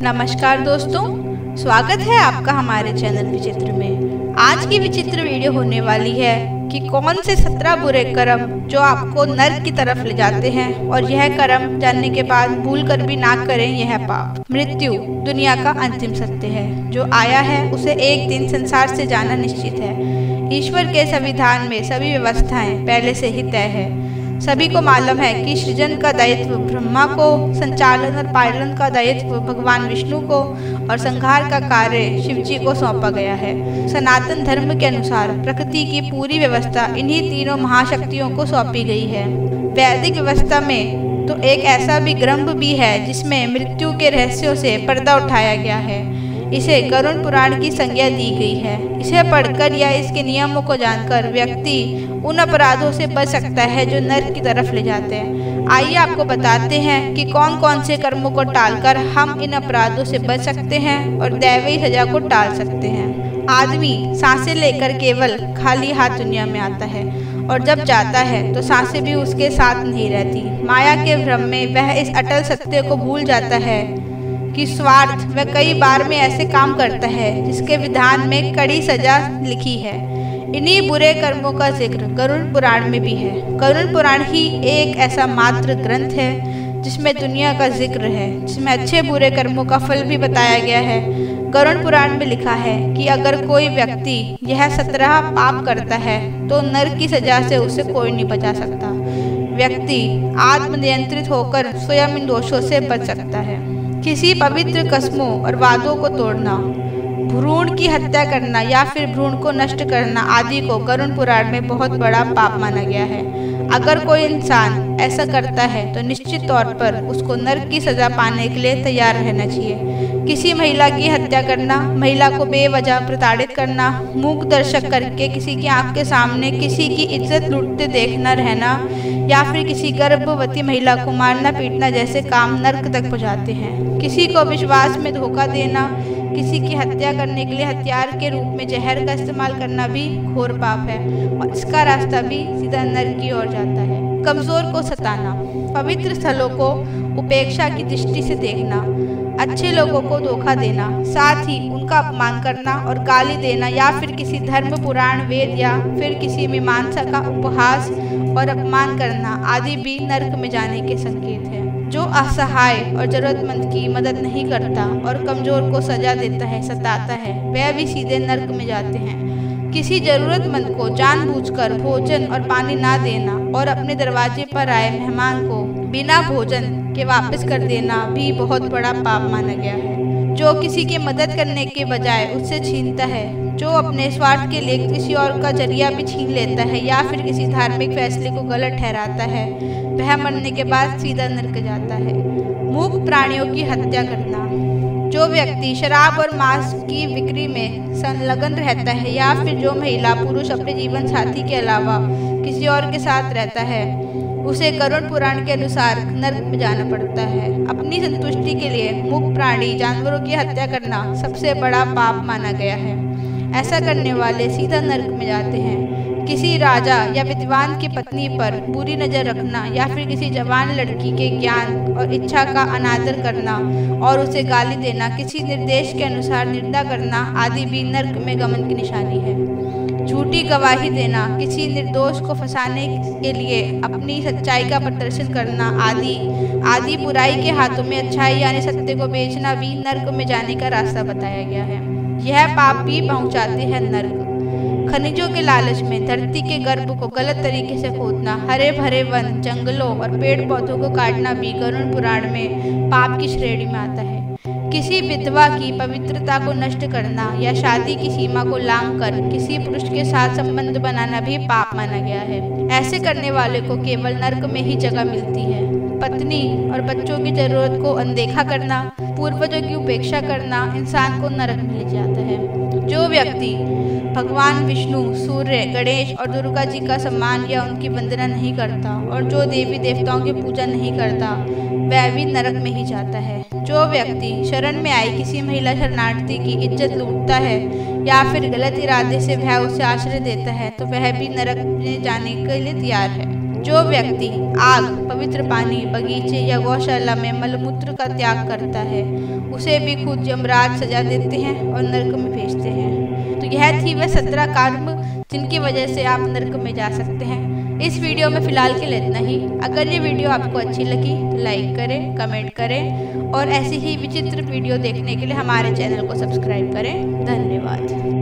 नमस्कार दोस्तों, स्वागत है आपका हमारे चैनल विचित्र में। आज की विचित्र वीडियो होने वाली है कि कौन से 17 बुरे कर्म जो आपको नर्क की तरफ ले जाते हैं और यह कर्म जानने के बाद भूल कर भी ना करें यह पाप। मृत्यु दुनिया का अंतिम सत्य है। जो आया है उसे एक दिन संसार से जाना निश्चित है। ईश्वर के संविधान में सभी व्यवस्थाएं पहले से ही तय है। सभी को मालूम है कि सृजन का दायित्व ब्रह्मा को, संचालन और पालन का दायित्व भगवान विष्णु को और संहार का कार्य शिव जी को सौंपा गया है। सनातन धर्म के अनुसार प्रकृति की पूरी व्यवस्था इन्हीं तीनों महाशक्तियों को सौंपी गई है। वैदिक व्यवस्था में तो एक ऐसा भी ग्रंथ भी है जिसमें मृत्यु के रहस्यों से पर्दा उठाया गया है। इसे गरुड़ पुराण की संज्ञा दी गई है। इसे पढ़कर या इसके नियमों को जानकर व्यक्ति उन अपराधों से बच सकता है जो नर्क की तरफ ले जाते हैं। आइए आपको बताते हैं कि कौन कौन से कर्मों को टालकर हम इन अपराधों से बच सकते हैं और दैवीय सजा को टाल सकते हैं। आदमी सांसें लेकर केवल खाली हाथ दुनिया में आता है और जब जाता है तो सांसें भी उसके साथ नहीं रहती। माया के भ्रम में वह इस अटल सत्य को भूल जाता है कि स्वार्थ वह कई बार में ऐसे काम करता है जिसके विधान में कड़ी सजा लिखी है। इन्हीं बुरे कर्मों का जिक्र गरुड़ पुराण में भी है। गरुड़ पुराण ही एक ऐसा मात्र ग्रंथ है जिसमें दुनिया का जिक्र है, जिसमें अच्छे बुरे कर्मों का फल भी बताया गया है। गरुड़ पुराण में लिखा है कि अगर कोई व्यक्ति यह 17 पाप करता है तो नर्क की सजा से उसे कोई नहीं बचा सकता। व्यक्ति आत्मनियंत्रित होकर स्वयं इन दोषों से बच सकता है। किसी पवित्र कस्मों और वादों को तोड़ना, भ्रूण की हत्या करना या फिर भ्रूण को नष्ट करना आदि को गरुड़ पुराण में बहुत बड़ा पाप माना गया है। अगर कोई इंसान ऐसा करता है तो निश्चित तौर पर उसको नर्क की सजा पाने के लिए तैयार रहना चाहिए। किसी महिला की हत्या करना, महिला को बेवजह प्रताड़ित करना, मूक दर्शक करके किसी की आंख के सामने किसी की इज्जत लूटते देखना रहना या फिर किसी गर्भवती महिला को मारना पीटना जैसे काम नर्क तक पहुँचाते हैं। किसी को विश्वास में धोखा देना, किसी की हत्या करने के लिए हथियार के रूप में जहर का इस्तेमाल करना भी घोर पाप है और इसका रास्ता भी सीधा नर्क की ओर जाता है। कमजोर को सताना, पवित्र स्थलों को उपेक्षा की दृष्टि से देखना, अच्छे लोगों को धोखा देना, साथ ही उनका अपमान करना और गाली देना या फिर किसी धर्म पुराण वेद या फिर किसी मीमांसा का उपहास और अपमान करना आदि भी नर्क में जाने के संकेत है। जो असहाय और जरूरतमंद की मदद नहीं करता और कमजोर को सजा देता है, सताता है, वह भी सीधे नर्क में जाते हैं। किसी जरूरतमंद को जानबूझकर भोजन और पानी ना देना और अपने दरवाजे पर आए मेहमान को बिना भोजन के वापस कर देना भी बहुत बड़ा पाप माना गया है। जो किसी की मदद करने के बजाय उससे छीनता है, जो अपने स्वार्थ के लिए किसी और का जरिया भी छीन लेता है या फिर किसी धार्मिक फैसले को गलत ठहराता है, वह मरने के बाद सीधा नर्क जाता है। मूक प्राणियों की हत्या करना, जो व्यक्ति शराब और मांस की बिक्री में संलग्न रहता है या फिर जो महिला पुरुष अपने जीवन साथी के अलावा किसी और के साथ रहता है, उसे गरुड़ पुराण के अनुसार नर्क में जाना पड़ता है। अपनी संतुष्टि के लिए मूक प्राणी जानवरों की हत्या करना सबसे बड़ा पाप माना गया है। ऐसा करने वाले सीधा नर्क में जाते हैं। किसी राजा या विद्वान की पत्नी पर बुरी नज़र रखना या फिर किसी जवान लड़की के ज्ञान और इच्छा का अनादर करना और उसे गाली देना, किसी निर्देश के अनुसार निंदा करना आदि भी नर्क में गमन की निशानी है। झूठी गवाही देना, किसी निर्दोष को फंसाने के लिए अपनी सच्चाई का प्रदर्शन करना आदि बुराई के हाथों में अच्छाई यानी सत्य को बेचना भी नर्क में जाने का रास्ता बताया गया है। यह पाप भी पहुंचाते हैं नर्क। खनिजों के लालच में धरती के गर्भ को गलत तरीके से खोदना, हरे भरे वन, जंगलों और पेड़ पौधों को काटना भी गरुड़ पुराण में पाप की श्रेणी में आता है। किसी विधवा की पवित्रता को नष्ट करना या शादी की सीमा को लांघकर किसी पुरुष के साथ संबंध बनाना भी पाप माना गया है। ऐसे करने वाले को केवल नर्क में ही जगह मिलती है। पत्नी और बच्चों की जरूरत को अनदेखा करना, पूर्वजों की उपेक्षा करना इंसान को नरक में ले जाता है। जो व्यक्ति भगवान विष्णु, सूर्य, गणेश और दुर्गा जी का सम्मान या उनकी वंदना नहीं करता और जो देवी देवताओं की पूजा नहीं करता, वह भी नरक में ही जाता है। जो व्यक्ति शरण में आई किसी महिला शरणार्थी की इज्जत लूटता है या फिर गलत इरादे से वह उसे आश्रय देता है तो वह भी नरक में जाने के लिए तैयार है। जो व्यक्ति आग, पवित्र पानी, बगीचे या गौशाला में मलमूत्र का त्याग करता है उसे भी खुद यमराज सजा देते हैं और नर्क में भेजते हैं। तो यह थी वह 17 कर्म जिनकी वजह से आप नर्क में जा सकते हैं। इस वीडियो में फ़िलहाल के लिए इतना ही। अगर ये वीडियो आपको अच्छी लगी तो लाइक करें, कमेंट करें और ऐसी ही विचित्र वीडियो देखने के लिए हमारे चैनल को सब्सक्राइब करें। धन्यवाद।